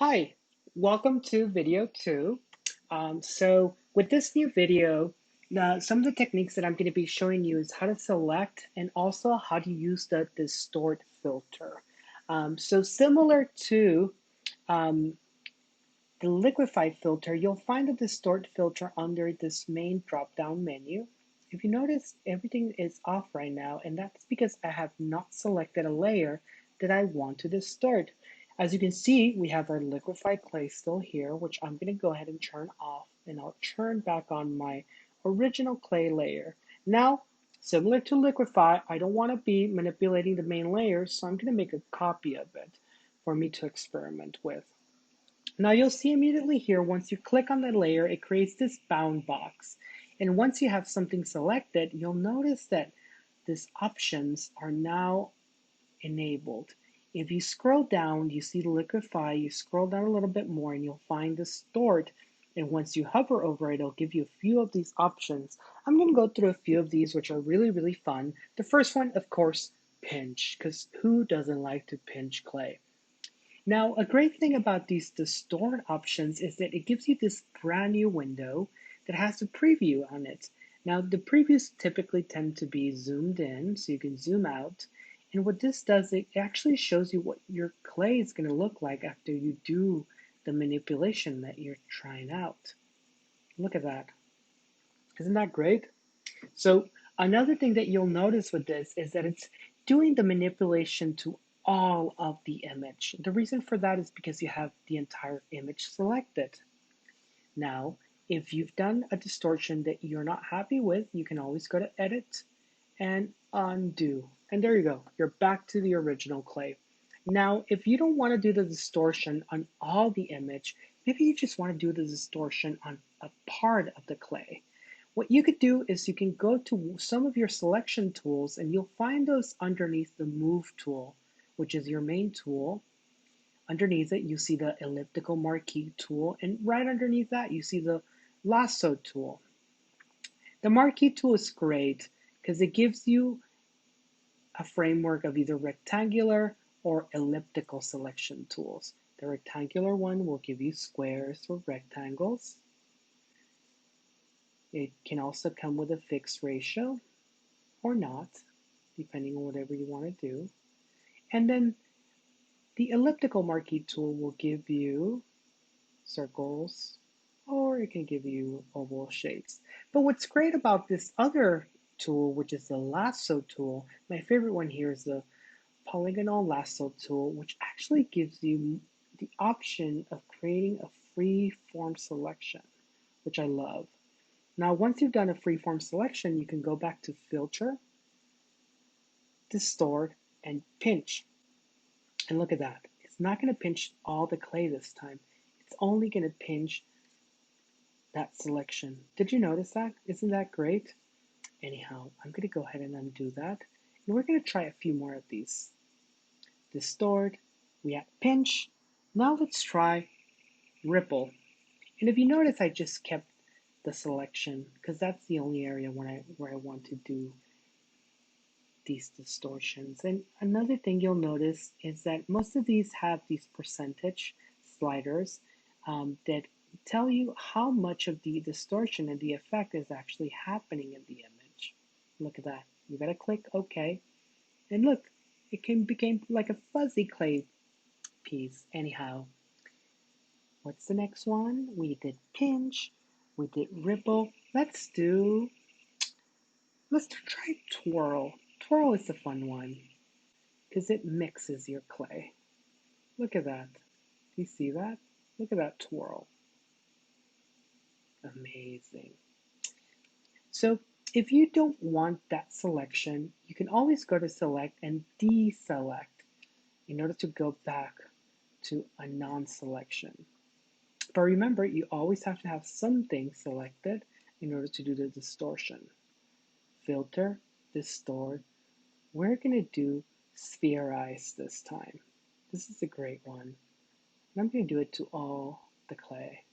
Hi, welcome to video 2. So with this new video, some of the techniques that I'm going to be showing you is how to select and also how to use the distort filter. So similar to um, the liquify filter, you'll find the distort filter under this main drop-down menu. If you notice, everything is off right now, and that's because I have not selected a layer that I want to distort. As you can see, we have our liquefied clay still here, which I'm going to go ahead and turn off, and I'll turn back on my original clay layer. Now, similar to liquefy, I don't want to be manipulating the main layer, so I'm going to make a copy of it for me to experiment with. Now you'll see immediately here, once you click on the layer, it creates this bound box. And once you have something selected, you'll notice that these options are now enabled. If you scroll down, you see liquefy, you scroll down a little bit more and you'll find distort. And once you hover over it, it'll give you a few of these options. I'm going to go through a few of these, which are really, really fun. The first one, of course, pinch, because who doesn't like to pinch clay? Now, a great thing about these distort options is that it gives you this brand new window that has a preview on it. Now, the previews typically tend to be zoomed in, so you can zoom out. And what this does, it actually shows you what your clay is going to look like after you do the manipulation that you're trying out. Look at that. Isn't that great? So another thing that you'll notice with this is that it's doing the manipulation to all of the image. The reason for that is because you have the entire image selected. Now, if you've done a distortion that you're not happy with, you can always go to Edit and Undo. And there you go, you're back to the original clay. Now, if you don't want to do the distortion on all the image, maybe you just want to do the distortion on a part of the clay. What you could do is you can go to some of your selection tools and you'll find those underneath the Move tool, which is your main tool. Underneath it, you see the elliptical marquee tool, and right underneath that, you see the lasso tool. The marquee tool is great because it gives you a framework of either rectangular or elliptical selection tools. The rectangular one will give you squares or rectangles. It can also come with a fixed ratio or not, depending on whatever you want to do. And then the elliptical marquee tool will give you circles or it can give you oval shapes. But what's great about this other tool, which is the lasso tool, my favorite one here is the polygonal lasso tool, which actually gives you the option of creating a free form selection, which I love. Now, once you've done a free form selection, you can go back to Filter, Distort, and Pinch. And look at that. It's not going to pinch all the clay this time. It's only going to pinch that selection. Did you notice that? Isn't that great? Anyhow, I'm going to go ahead and undo that. And we're going to try a few more of these. Distort, we have pinch. Now let's try ripple. And if you notice, I just kept the selection because that's the only area where I want to do these distortions. And another thing you'll notice is that most of these have these percentage sliders that tell you how much of the distortion and the effect is actually happening in the image. Look at that. You gotta click OK. And look, it became like a fuzzy clay piece. Anyhow, what's the next one? We did pinch, we did ripple. Let's try twirl. Twirl is a fun one because it mixes your clay. Look at that. Do you see that? Look at that twirl. Amazing. So if you don't want that selection, you can always go to select and deselect in order to go back to a non-selection. But remember, you always have to have something selected in order to do the distortion. Filter, distort. We're going to do spherize this time. This is a great one. And I'm going to do it to all the clay.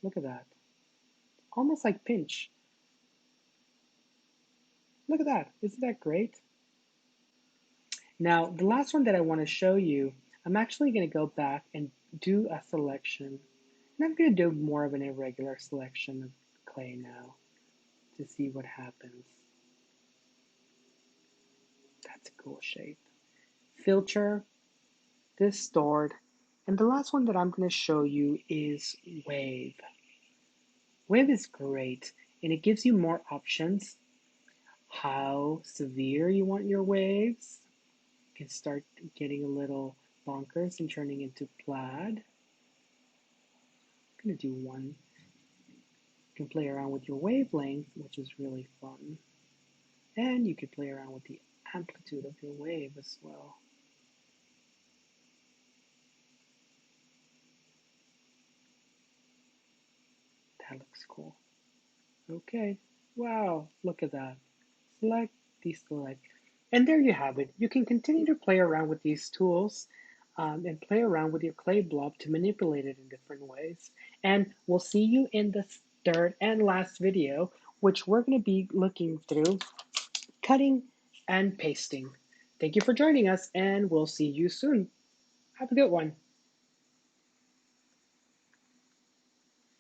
Look at that. Almost like pinch. Look at that. Isn't that great? Now, the last one that I want to show you, I'm actually going to go back and do a selection. And I'm going to do more of an irregular selection of clay now to see what happens. That's a cool shape. Filter, distort, and the last one that I'm going to show you is wave. Wave is great, and it gives you more options. How severe you want your waves. You can start getting a little bonkers and turning into plaid. I'm going to do one. You can play around with your wavelength, which is really fun. And you can play around with the amplitude of your wave as well. That looks cool. Okay. Wow, look at that. Select, deselect. And there you have it. You can continue to play around with these tools and play around with your clay blob to manipulate it in different ways. And we'll see you in the third and last video, which we're going to be looking through cutting and pasting. Thank you for joining us, and we'll see you soon. Have a good one.